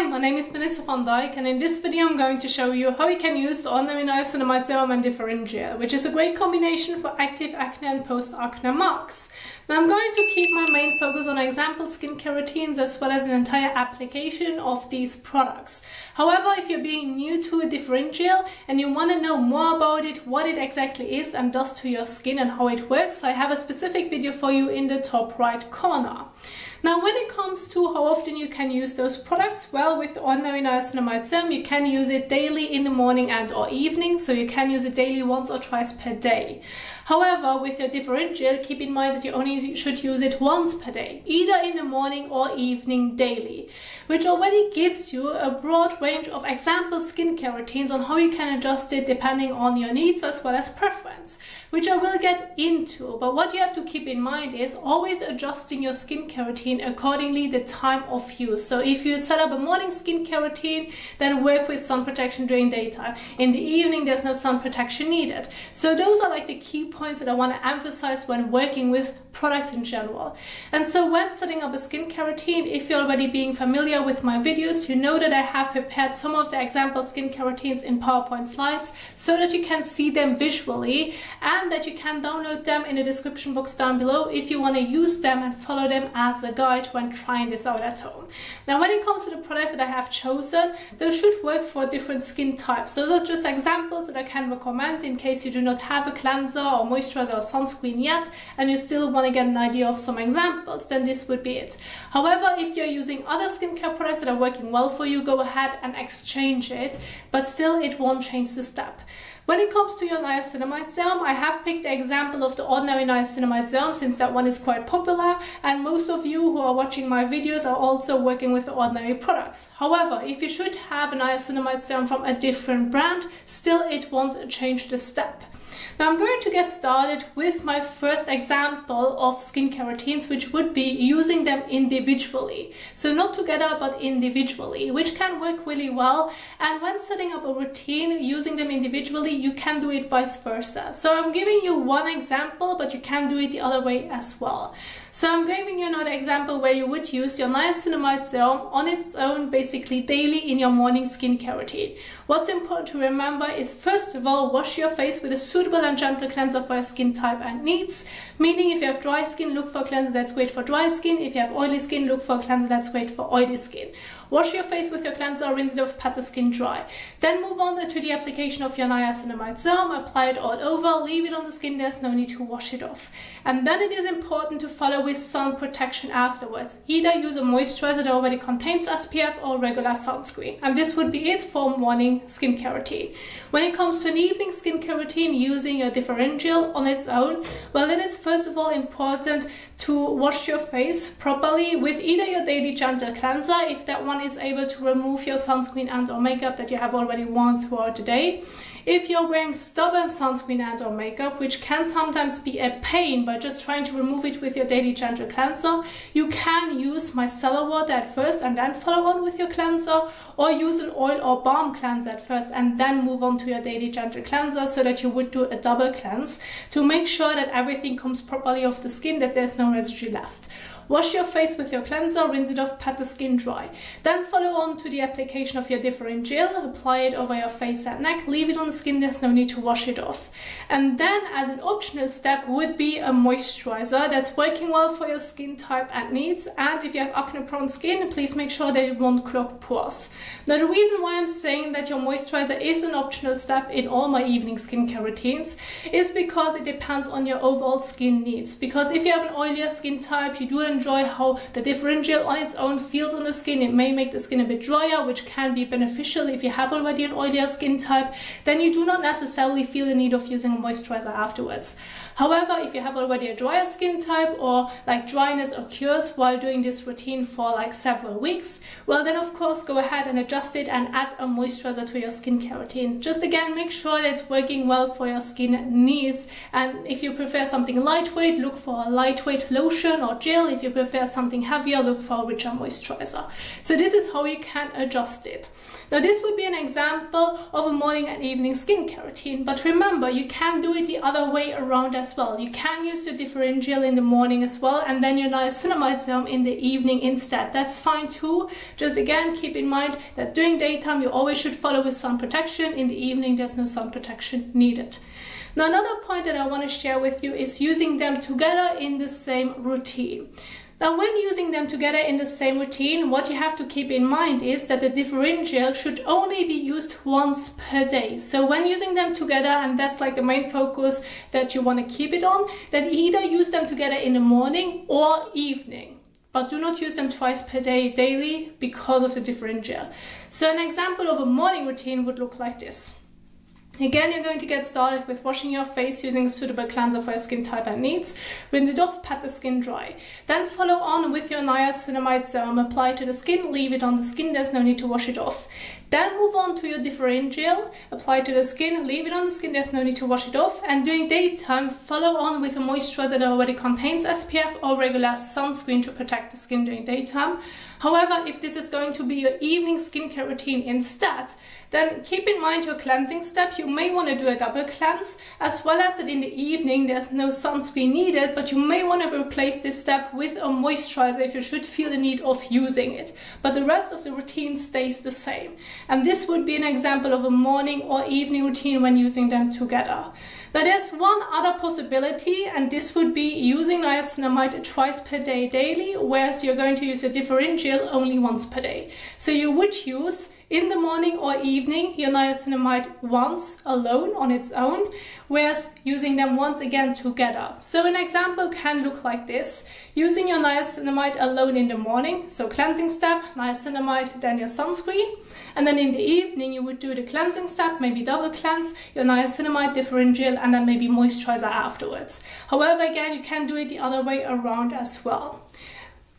Hi, my name is Vanessa van Dijk, and in this video I'm going to show you how you can use the ordinary Niacinamide Serum and Differin Gel, which is a great combination for active acne and post-acne marks. Now I'm going to keep my main focus on example skincare routines as well as an entire application of these products. However, if you're being new to a Differin Gel and you want to know more about it, what it exactly is and does to your skin and how it works, I have a specific video for you in the top right corner. Now, when it comes to how often you can use those products, well, with the ordinary Niacinamide Serum, you can use it daily in the morning and or evening, so you can use it daily once or twice per day. However, with your Differin Gel, keep in mind that you only should use it once per day, either in the morning or evening daily, which already gives you a broad range of example skincare routines on how you can adjust it depending on your needs as well as preference, which I will get into. But what you have to keep in mind is always adjusting your skincare routine accordingly the time of use. So if you set up a morning skincare routine, then work with sun protection during daytime. In the evening, there's no sun protection needed. So those are like the key points that I want to emphasize when working with products in general. And so when setting up a skincare routine, if you're already being familiar with my videos, you know that I have prepared some of the example skincare routines in PowerPoint slides so that you can see them visually and that you can download them in the description box down below if you want to use them and follow them as a guide when trying this out at home. Now, when it comes to the products that I have chosen, those should work for different skin types. Those are just examples that I can recommend in case you do not have a cleanser or moisturizer or sunscreen yet and you still want to get an idea of some examples, then this would be it. However, if you're using other skincare products that are working well for you, go ahead and exchange it, but still it won't change the step. When it comes to your Niacinamide Serum, I have picked the example of the ordinary Niacinamide Serum since that one is quite popular and most of you who are watching my videos are also working with the ordinary products. However, if you should have a Niacinamide Serum from a different brand, still it won't change the step. Now I'm going to get started with my first example of skincare routines, which would be using them individually. So not together, but individually, which can work really well. And when setting up a routine, using them individually, you can do it vice versa. So I'm giving you one example, but you can do it the other way as well. So I'm giving you another example where you would use your Niacinamide Serum on its own, basically daily in your morning skincare routine. What's important to remember is, first of all, wash your face with a suitable and gentle cleanser for your skin type and needs. Meaning, if you have dry skin, look for a cleanser that's great for dry skin. If you have oily skin, look for a cleanser that's great for oily skin. Wash your face with your cleanser, rinse it off, pat the skin dry. Then move on to the application of your Niacinamide Serum, apply it all over, leave it on the skin, there's no need to wash it off. And then it is important to follow with sun protection afterwards. Either use a moisturizer that already contains SPF or regular sunscreen. And this would be it for morning skincare routine. When it comes to an evening skincare routine using your Differin Gel on its own, well, then it's first of all important to wash your face properly with either your daily gentle cleanser, if that one is able to remove your sunscreen and or makeup that you have already worn throughout the day. If you're wearing stubborn sunscreen and or makeup, which can sometimes be a pain by just trying to remove it with your daily gentle cleanser, you can use micellar water at first and then follow on with your cleanser, or use an oil or balm cleanser at first and then move on to your daily gentle cleanser, so that you would do a double cleanse to make sure that everything comes properly off the skin, that there's no residue left. Wash your face with your cleanser, rinse it off, pat the skin dry. Then follow on to the application of your Differin Gel, apply it over your face and neck, leave it on the skin, there's no need to wash it off. And then as an optional step would be a moisturizer that's working well for your skin type and needs. And if you have acne prone skin, please make sure that it won't clog pores. Now, the reason why I'm saying that your moisturizer is an optional step in all my evening skincare routines is because it depends on your overall skin needs. Because if you have an oilier skin type, you do enjoy how the Differin Gel on its own feels on the skin. It may make the skin a bit drier, which can be beneficial if you have already an oilier skin type. Then you do not necessarily feel the need of using a moisturizer afterwards. However, if you have already a drier skin type, or like dryness occurs while doing this routine for like several weeks, well then of course go ahead and adjust it and add a moisturizer to your skincare routine. Just again, make sure that it's working well for your skin needs. And if you prefer something lightweight, look for a lightweight lotion or gel. If If you prefer something heavier, look for a richer moisturizer. So this is how you can adjust it. Now this would be an example of a morning and evening skincare routine, but remember, you can do it the other way around as well. You can use your Differin Gel in the morning as well, and then your Niacinamide Serum in the evening instead. That's fine too. Just again, keep in mind that during daytime you always should follow with sun protection. In the evening there's no sun protection needed. Now another point that I want to share with you is using them together in the same routine. Now when using them together in the same routine, what you have to keep in mind is that the Differin Gel should only be used once per day. So when using them together, and that's like the main focus that you want to keep it on, then either use them together in the morning or evening. But do not use them twice per day daily because of the Differin Gel. So an example of a morning routine would look like this. Again, you're going to get started with washing your face using a suitable cleanser for your skin type and needs. Rinse it off, pat the skin dry. Then follow on with your Niacinamide Serum, apply to the skin, leave it on the skin, there's no need to wash it off. Then move on to your Differin Gel, apply to the skin, leave it on the skin, there's no need to wash it off. And during daytime, follow on with a moisturizer that already contains SPF or regular sunscreen to protect the skin during daytime. However, if this is going to be your evening skincare routine instead, then keep in mind your cleansing step. You may want to do a double cleanse, as well as that in the evening there's no sunscreen needed, but you may want to replace this step with a moisturizer if you should feel the need of using it. But the rest of the routine stays the same. And this would be an example of a morning or evening routine when using them together. Now there's one other possibility, and this would be using niacinamide twice per day daily, whereas you're going to use your Differin Gel only once per day. So you would use in the morning or evening your niacinamide once alone on its own, whereas using them once again together. So an example can look like this. Using your niacinamide alone in the morning, so cleansing step, niacinamide, then your sunscreen. And then in the evening you would do the cleansing step, maybe double cleanse, your niacinamide, Differin Gel, and then maybe moisturizer afterwards. However, again, you can do it the other way around as well.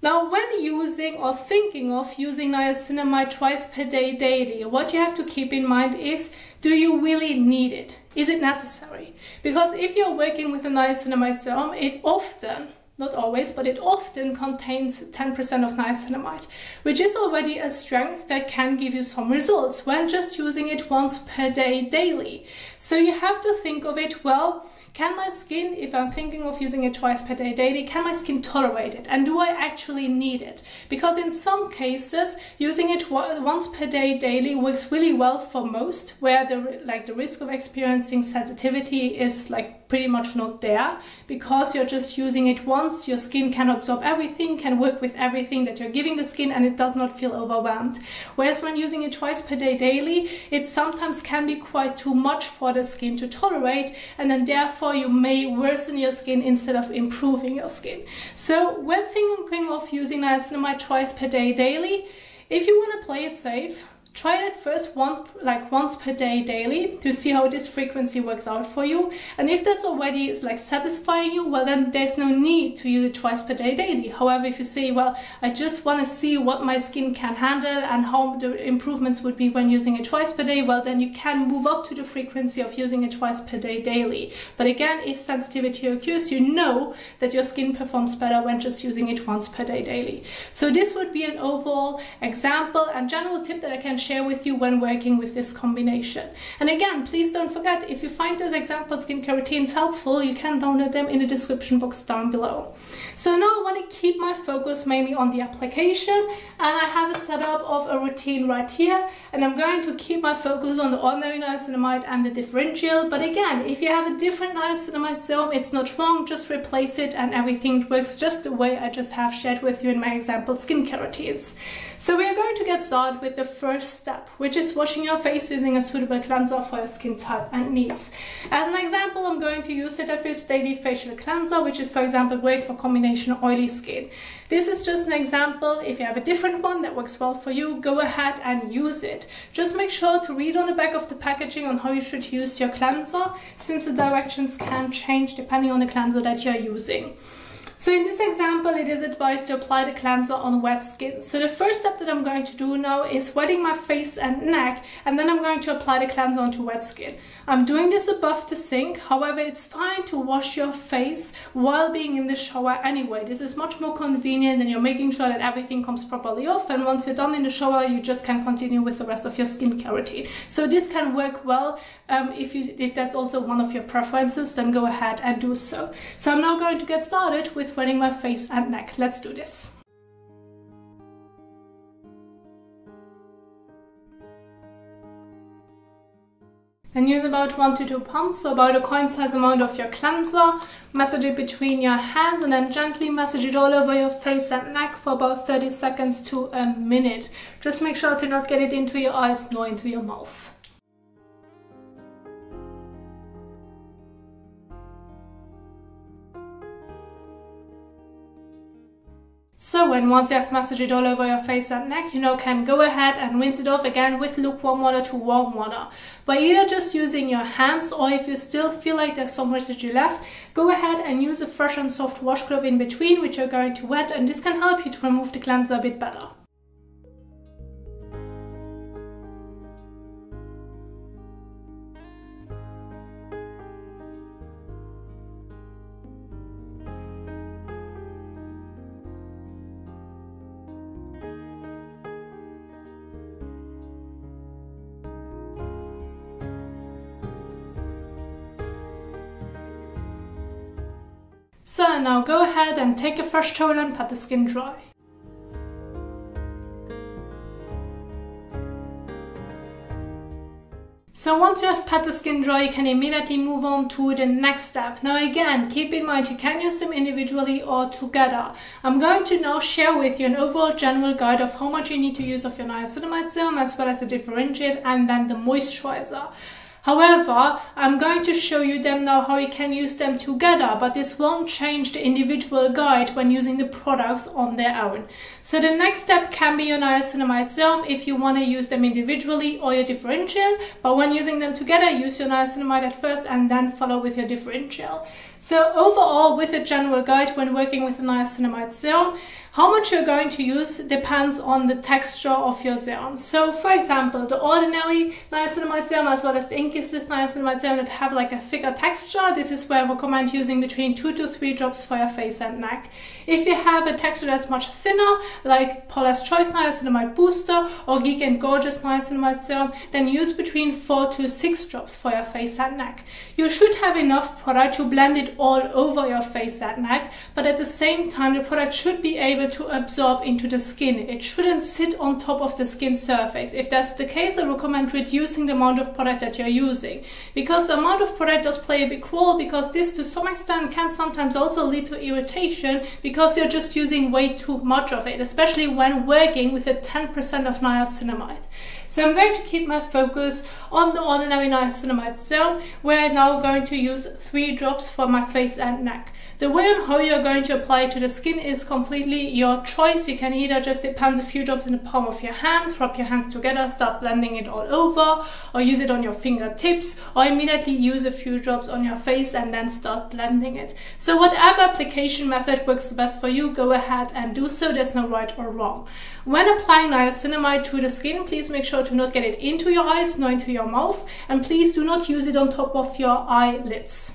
Now, when using or thinking of using niacinamide twice per day daily, what you have to keep in mind is, do you really need it? Is it necessary? Because if you're working with a niacinamide serum, it often, not always, but it often contains 10% of niacinamide, which is already a strength that can give you some results when just using it once per day daily. So you have to think of it, well, can my skin, if I'm thinking of using it twice per day daily, can my skin tolerate it? And do I actually need it? Because in some cases, using it once per day daily works really well for most, where the risk of experiencing sensitivity is pretty much not there, because you're just using it once, your skin can absorb everything, can work with everything that you're giving the skin, and it does not feel overwhelmed. Whereas when using it twice per day daily, it sometimes can be quite too much for the skin to tolerate, and then therefore you may worsen your skin instead of improving your skin. So when thinking of using niacinamide twice per day daily, if you want to play it safe, try it first once per day daily to see how this frequency works out for you. And if that's already satisfying you, well, then there's no need to use it twice per day daily. However, if you say, well, I just want to see what my skin can handle and how the improvements would be when using it twice per day, well, then you can move up to the frequency of using it twice per day daily. But again, if sensitivity occurs, you know that your skin performs better when just using it once per day daily. So this would be an overall example and general tip that I can share with you when working with this combination. And again, please don't forget, if you find those example skincare routines helpful, you can download them in the description box down below. So now I want to keep my focus mainly on the application, and I have a setup of a routine right here, and I'm going to keep my focus on the ordinary niacinamide and the Differin Gel. But again, if you have a different niacinamide serum, it's not wrong, just replace it and everything works just the way I just have shared with you in my example skincare routines. So we are going to get started with the first step, which is washing your face using a suitable cleanser for your skin type and needs. As an example, I'm going to use Cetaphil's Daily Facial Cleanser, which is, for example, great for combination oily skin. This is just an example. If you have a different one that works well for you, go ahead and use it. Just make sure to read on the back of the packaging on how you should use your cleanser, since the directions can change depending on the cleanser that you're using. So in this example, it is advised to apply the cleanser on wet skin. So the first step that I'm going to do now is wetting my face and neck, and then I'm going to apply the cleanser onto wet skin. I'm doing this above the sink. However, it's fine to wash your face while being in the shower anyway. This is much more convenient, and you're making sure that everything comes properly off, and once you're done in the shower, you just can continue with the rest of your skincare routine. So this can work well. If that's also one of your preferences, then go ahead and do so. So I'm now going to get started with wetting my face and neck. Let's do this. Then use about 1 to 2 pumps, so about a coin-size amount of your cleanser. Massage it between your hands and then gently massage it all over your face and neck for about 30 seconds to a minute. Just make sure to not get it into your eyes nor into your mouth. So once you have massaged it all over your face and neck, you now can go ahead and rinse it off again with lukewarm water to warm water. By either just using your hands, or if you still feel like there's some residue left, go ahead and use a fresh and soft washcloth in between, which you're going to wet, and this can help you to remove the cleanser a bit better. So now go ahead and take a fresh towel and pat the skin dry. So once you have pat the skin dry, you can immediately move on to the next step. Now again, keep in mind you can use them individually or together. I'm going to now share with you an overall general guide of how much you need to use of your Niacinamide Serum, as well as the Differin Gel and then the Moisturizer. However, I'm going to show you them now how you can use them together, but this won't change the individual guide when using the products on their own. So the next step can be your Niacinamide Serum if you want to use them individually, or your Differin Gel, but when using them together, use your niacinamide at first and then follow with your Differin Gel. So overall, with a general guide when working with the Niacinamide Serum, how much you're going to use depends on the texture of your serum. So for example, the ordinary Niacinamide Serum as well as the Inkislis Niacinamide Serum that have like a thicker texture, this is where I recommend using between 2 to 3 drops for your face and neck. If you have a texture that's much thinner, like Paula's Choice Niacinamide Booster or Geek and Gorgeous Niacinamide Serum, then use between 4 to 6 drops for your face and neck. You should have enough product to blend it all over your face and neck, but at the same time the product should be able to absorb into the skin. It shouldn't sit on top of the skin surface. If that's the case, I recommend reducing the amount of product that you're using, because the amount of product does play a big role, because this to some extent can sometimes also lead to irritation because you're just using way too much of it, especially when working with a 10% of niacinamide. So I'm going to keep my focus on the ordinary Niacinamide Serum, where I'm now going to use 3 drops for my face and neck. The way on how you're going to apply it to the skin is completely your choice. You can either just depends a few drops in the palm of your hands, rub your hands together, start blending it all over, or use it on your fingertips, or immediately use a few drops on your face and then start blending it. So whatever application method works the best for you, go ahead and do so. There's no right or wrong. When applying niacinamide to the skin, please make sure to not get it into your eyes nor into your mouth, and please do not use it on top of your eyelids.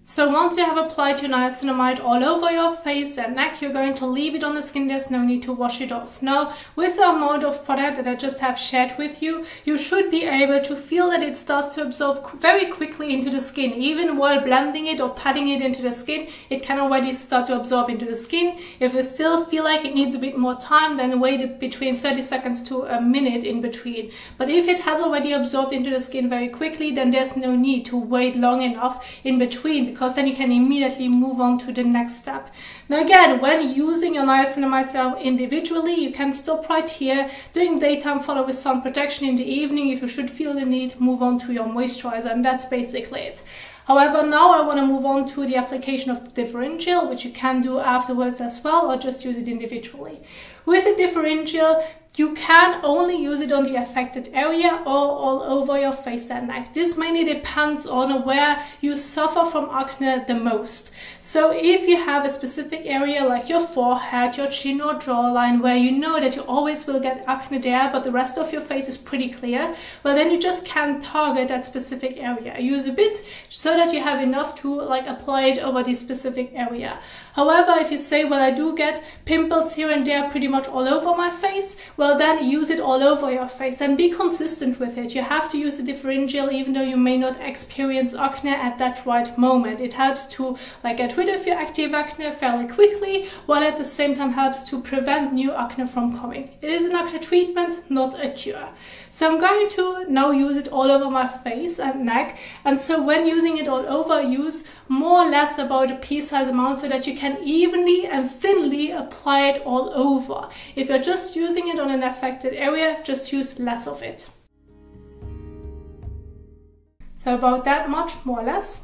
So once you have applied your niacinamide all over your face and neck, you're going to leave it on the skin. There's no need to wash it off. Now, with the amount of product that I just have shared with you, you should be able to feel that it starts to absorb very quickly into the skin. Even while blending it or patting it into the skin, it can already start to absorb into the skin. If you still feel like it needs a bit more time, then wait between 30 seconds to a minute in between. But if it has already absorbed into the skin very quickly, then there's no need to wait long enough in between, because because then you can immediately move on to the next step. Now again, when using your niacinamide serum individually, you can stop right here. During daytime, follow with sun protection. In the evening, if you should feel the need, move on to your moisturizer, and that's basically it. However, now I want to move on to the application of the Differin Gel, which you can do afterwards as well, or just use it individually. With the Differin Gel, you can only use it on the affected area or all over your face and neck. This mainly depends on where you suffer from acne the most. So if you have a specific area like your forehead, your chin or jawline, where you know that you always will get acne there, but the rest of your face is pretty clear, well then you just can target that specific area. Use a bit so that you have enough to apply it over this specific area. However, if you say, well, I do get pimples here and there pretty much all over my face, well then use it all over your face and be consistent with it. You have to use the Differin Gel even though you may not experience acne at that right moment. It helps to get rid of your active acne fairly quickly, while at the same time helps to prevent new acne from coming. It is an acne treatment, not a cure. So I'm going to now use it all over my face and neck, and so when using it all over, use more or less about a pea-sized amount so that you can evenly and thinly apply it all over. If you're just using it on an affected area, just use less of it. So about that much, more or less.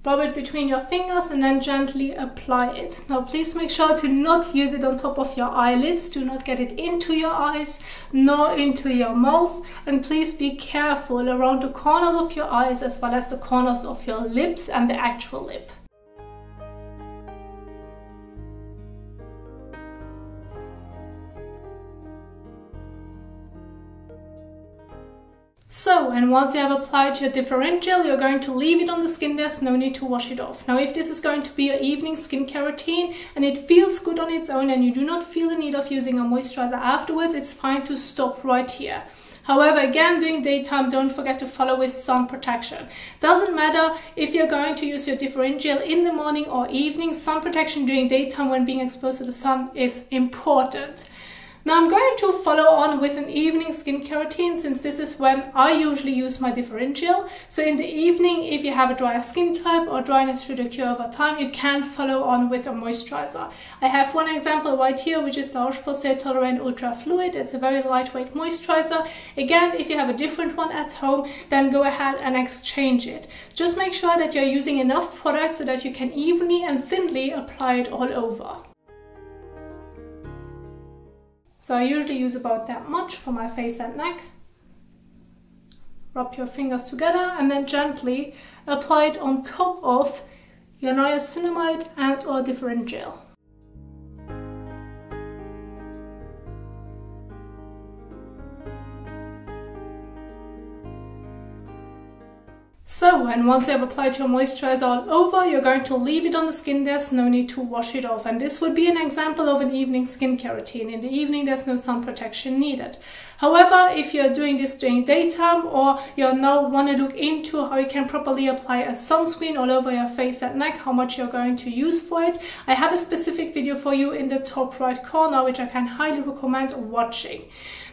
Rub it between your fingers and then gently apply it. Now please make sure to not use it on top of your eyelids. Do not get it into your eyes nor into your mouth. And please be careful around the corners of your eyes as well as the corners of your lips and the actual lip. So, and once you have applied your Differin Gel, you're going to leave it on the skin. There's no need to wash it off. Now, if this is going to be your evening skincare routine and it feels good on its own and you do not feel the need of using a moisturizer afterwards, it's fine to stop right here. However, again, during daytime, don't forget to follow with sun protection. Doesn't matter if you're going to use your Differin Gel in the morning or evening, sun protection during daytime when being exposed to the sun is important. Now I'm going to follow on with an evening skincare routine, since this is when I usually use my Differin Gel. So in the evening, if you have a drier skin type or dryness should occur over time, you can follow on with a moisturizer. I have one example right here, which is the Roche-Posay Toleriane Ultra Fluid. It's a very lightweight moisturizer. Again, if you have a different one at home, then go ahead and exchange it. Just make sure that you're using enough product so that you can evenly and thinly apply it all over. So I usually use about that much for my face and neck. Rub your fingers together and then gently apply it on top of your niacinamide and or Differin Gel. So, and once you have applied your moisturizer all over, you're going to leave it on the skin. There's no need to wash it off. And this would be an example of an evening skincare routine. In the evening, there's no sun protection needed. However, if you're doing this during daytime, or you now want to look into how you can properly apply a sunscreen all over your face and neck, how much you're going to use for it, I have a specific video for you in the top right corner, which I can highly recommend watching.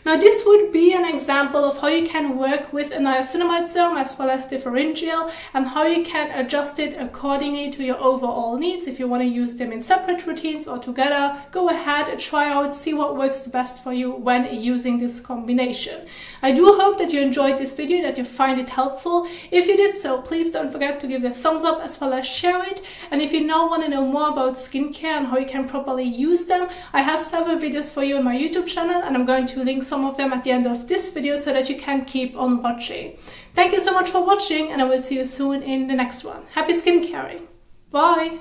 Now this would be an example of how you can work with a niacinamide serum as well as Differin Gel, and how you can adjust it accordingly to your overall needs. If you want to use them in separate routines or together, go ahead, try out, see what works the best for you when using this combination. I do hope that you enjoyed this video, that you find it helpful. If you did so, please don't forget to give it a thumbs up as well as share it. And if you now want to know more about skincare and how you can properly use them, I have several videos for you on my YouTube channel, and I'm going to link some of them at the end of this video so that you can keep on watching. Thank you so much for watching, and I will see you soon in the next one. Happy skincaring. Bye!